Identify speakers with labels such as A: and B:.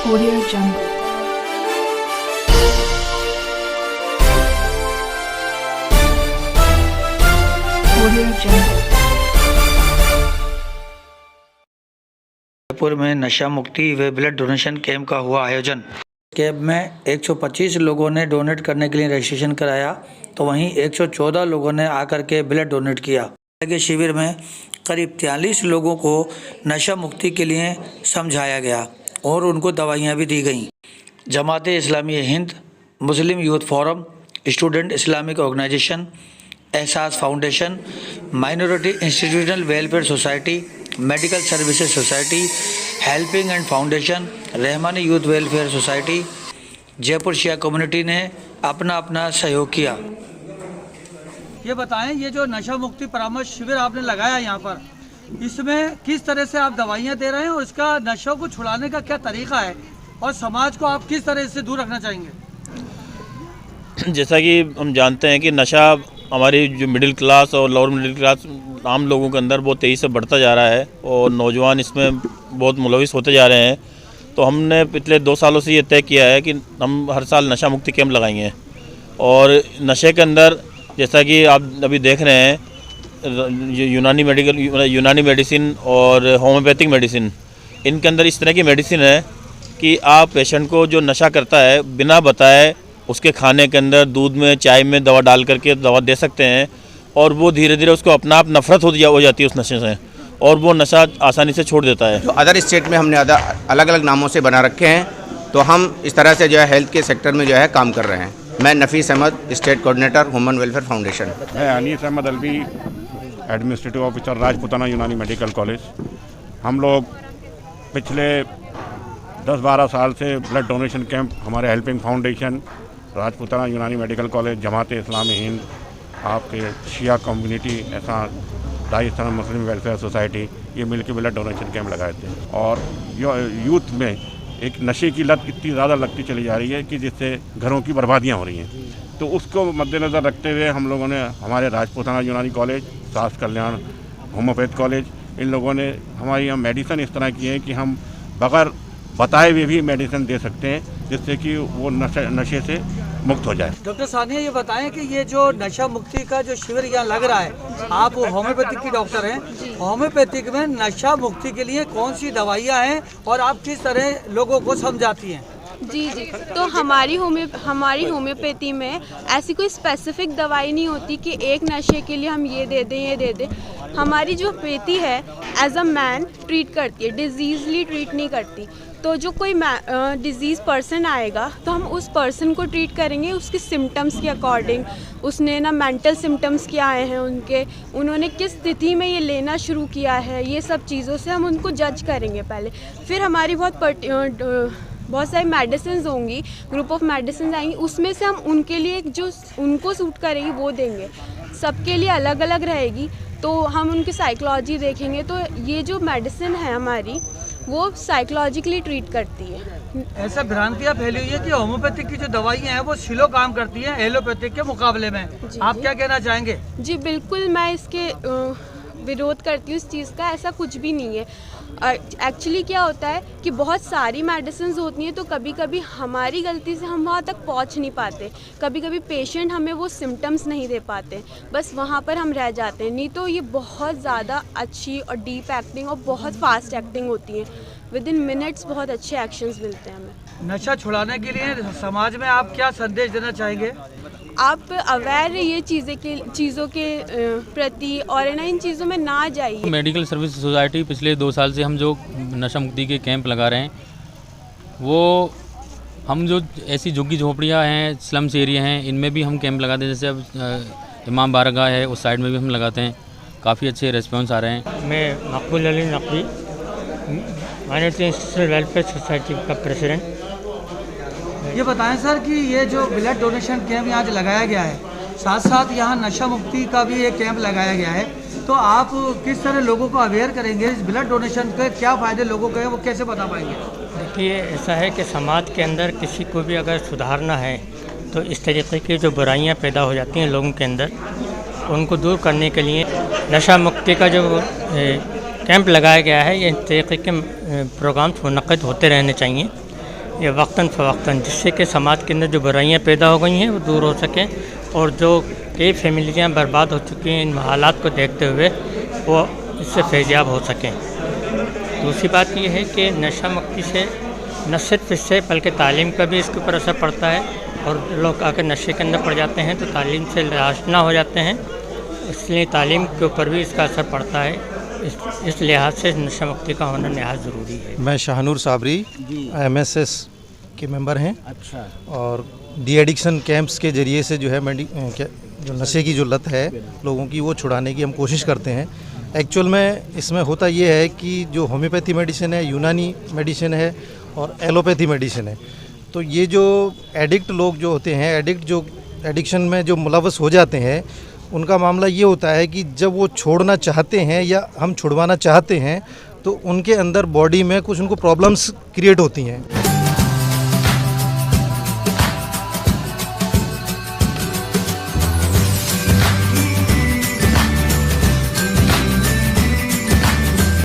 A: Audio Jungle. Audio Jungle.
B: Jaipur में नशा मुक्ति व ब्लड डोनेशन कैंप का हुआ आयोजन। कैंप में 125 लोगों ने डोनेट करने के लिए रजिस्ट्रेशन कराया, तो वहीं 114 लोगों ने आकर के ब्लड डोनेट किया। के शिविर में करीब 43 लोगों को नशा मुक्ति के लिए समझाया गया और उनको दवाइयाँ भी दी गईं। Jamaate Islami Hind, Muslim youth forum, student Islamic organisation, Ehsaas foundation, minority institutional welfare society, medical services society, helping hand foundation, Rahmani youth welfare society, Jaipur Shia community ने अपना अपना सहयोग किया।
C: ये बताएं, ये जो नशा मुक्ति परामर्श शिविर आपने लगाया यहाँ पर, इसमें किस तरह से आप दवाइयाँ दे रहे हैं और इसका नशों को छुड़ाने का क्या तरीका है और समाज को आप किस तरह इससे दूर रखना चाहेंगे?
D: जैसा कि हम जानते हैं कि नशा हमारी जो मिडिल क्लास और लोअर मिडिल क्लास आम लोगों के अंदर बहुत तेज़ी से बढ़ता जा रहा है और नौजवान इसमें बहुत मुलविस होते जा रहे हैं। तो हमने पिछले 2 सालों से ये तय किया है कि हम हर साल नशा मुक्ति कैंप लगाएंगे। और नशे के अंदर जैसा कि आप अभी देख रहे हैं, यूनानी मेडिसिन और होम्योपैथिक मेडिसिन, इनके अंदर इस तरह की मेडिसिन है कि आप पेशेंट को जो नशा करता है बिना बताए उसके खाने के अंदर, दूध में, चाय में दवा डाल करके दवा दे सकते हैं और वो धीरे धीरे उसको अपना आप नफरत हो जाती है उस नशे से और वो नशा आसानी से छोड़ देता है।
E: जो अदर स्टेट में हमने अलग अलग नामों से बना रखे हैं, तो हम इस तरह से जो है हेल्थ के सेक्टर में जो है काम कर रहे हैं। मैं Nafees Ahmad, state coordinator, human welfare foundation.
F: मैं Anees Ahmad Alvi, administrative officer, Rajputana Unani medical college. हम लोग पिछले 10-12 साल से ब्लड डोनेशन कैंप हमारे helping foundation, Rajputana Unani medical college, जमाते इस्लामी हिंद, आपके शिया कम्युनिटी, ऐसा राजस्थान मुस्लिम वेलफेयर सोसाइटी, ये मिलकर ब्लड डोनेशन कैंप लगाए थे। और यूथ में एक नशे की लत इतनी ज़्यादा लगती चली जा रही है कि जिससे घरों की बर्बादियां हो रही हैं। तो उसको मद्देनज़र रखते हुए हम लोगों ने हमारे राजपुताना यूनानी कॉलेज, स्वास्थ्य कल्याण, होम्योपैथ कॉलेज, इन लोगों ने हमारी यहाँ मेडिसिन इस तरह की है कि हम बगैर बताए हुए भी मेडिसिन दे सकते हैं, जिससे कि वो नशे से मुक्त हो जाए।
C: डॉक्टर सानिया, ये बताएं कि ये जो नशा मुक्ति का जो शिविर यहाँ लग रहा है, आप होम्योपैथिक की डॉक्टर हैं, होम्योपैथिक में नशा मुक्ति के लिए कौन सी दवाइयाँ हैं और आप किस तरह लोगों को समझाती हैं?
G: जी, तो हमारी होम्योपैथी में ऐसी कोई स्पेसिफिक दवाई नहीं होती कि एक नशे के लिए हम ये दे दें। हमारी जो होम्योपैथी है एज अ मैन ट्रीट करती है, डिजीजली ट्रीट नहीं करती। तो जो कोई डिजीज़ पर्सन आएगा तो हम उस पर्सन को ट्रीट करेंगे उसकी सिम्टम्स के अकॉर्डिंग। उसने ना मेंटल सिम्टम्स क्या आए हैं उन्होंने किस स्थिति में ये लेना शुरू किया है, ये सब चीज़ों से हम उनको जज करेंगे पहले। फिर हमारी बहुत सारी मेडिसिन होंगी, ग्रुप ऑफ मेडिसिन आएंगी, उसमें से हम उनके लिए जो उनको सूट करेगी वो देंगे। सबके लिए अलग अलग रहेगी, तो हम उनकी साइकोलॉजी देखेंगे। तो ये जो मेडिसिन है हमारी, वो साइकोलॉजिकली ट्रीट करती है।
C: ऐसा भ्रांतियाँ फैली हुई है कि होम्योपैथिक की जो दवाइयाँ हैं वो स्लो काम करती हैं एलोपैथिक के मुकाबले में। आप क्या कहना चाहेंगे?
G: जी बिल्कुल, मैं इसके विरोध करती हूँ इस चीज़ का। ऐसा कुछ भी नहीं है। एक्चुअली क्या होता है कि बहुत सारी मेडिसिन होती हैं, तो कभी कभी हमारी गलती से हम वहाँ तक पहुँच नहीं पाते। कभी कभी पेशेंट हमें वो सिम्टम्स नहीं दे पाते, बस वहाँ पर हम रह जाते हैं। नहीं तो ये बहुत ज़्यादा अच्छी और डीप एक्टिंग और बहुत फास्ट एक्टिंग होती है। विद इन मिनट्स बहुत अच्छे एक्शंस मिलते हैं हमें।
C: नशा छुड़ाने के लिए समाज में आप क्या संदेश देना चाहेंगे?
G: आप अवेयर रहिए चीज़ों के प्रति और ना इन चीज़ों में ना जाइए।
H: मेडिकल सर्विस सोसाइटी पिछले 2 साल से हम जो नशा मुक्ति के कैंप लगा रहे हैं, वो हम जो ऐसी झुग्गी झोपड़ियाँ हैं, स्लम्स एरिया हैं, इनमें भी हम कैंप लगाते हैं। जैसे अब इमाम बारगाह है, उस साइड में भी हम लगाते हैं। काफ़ी अच्छे रिस्पॉन्स आ रहे हैं।
I: मैं मकबूल Ali Naqvi, minority institutional welfare society का प्रेसिडेंट।
C: ये बताएं सर कि ये जो ब्लड डोनेशन कैंप यहाँ लगाया गया है, साथ साथ यहाँ नशा मुक्ति का भी एक कैंप लगाया गया है, तो आप किस तरह लोगों को अवेयर करेंगे? इस ब्लड डोनेशन के क्या फ़ायदे लोगों को हैं, वो कैसे बता पाएंगे?
I: देखिए, ऐसा है कि समाज के अंदर किसी को भी अगर सुधारना है तो इस तरीके की जो बुराइयाँ पैदा हो जाती हैं लोगों के अंदर, उनको दूर करने के लिए नशा मुक्ति का जो कैंप लगाया गया है, ये इस तरीके के प्रोग्राम्स मुनक़्क़िद होते रहने चाहिए। या वक्तन फ़वक्तन, जिससे कि समाज के अंदर जो बुराइयां पैदा हो गई हैं वो दूर हो सकें और जो कई फैमिलियां बर्बाद हो चुकी हैं इन हालात को देखते हुए वो इससे फैज़याब हो सकें। दूसरी बात ये है कि नशा मुक्ति से न सिर्फ इससे बल्कि तालीम का भी इसके ऊपर असर पड़ता है और लोग आकर नशे के अंदर पड़ जाते हैं तो तालीम से आशना हो जाते हैं, इसलिए तालीम के ऊपर भी इसका असर पड़ता है। इस लिहाज से नशा मुक्ति का होना नहायत ज़रूरी है।
J: मैं शाहनूर साबरी MSS के मेंबर हैं।
K: अच्छा।
J: और डी एडिक्शन कैंप्स के ज़रिए से जो है जो नशे की जो लत है लोगों की वो छुड़ाने की हम कोशिश करते हैं। एक्चुअल में इसमें होता ये है कि जो होम्योपैथी मेडिसिन है, यूनानी मेडिसिन है और एलोपैथी मेडिसिन है, तो ये जो एडिक्ट लोग जो होते हैं, एडिक्शन में जो मुलव्वस हो जाते हैं, उनका मामला ये होता है कि जब वो छोड़ना चाहते हैं या हम छुड़वाना चाहते हैं तो उनके अंदर बॉडी में कुछ उनको प्रॉब्लम्स क्रिएट होती हैं।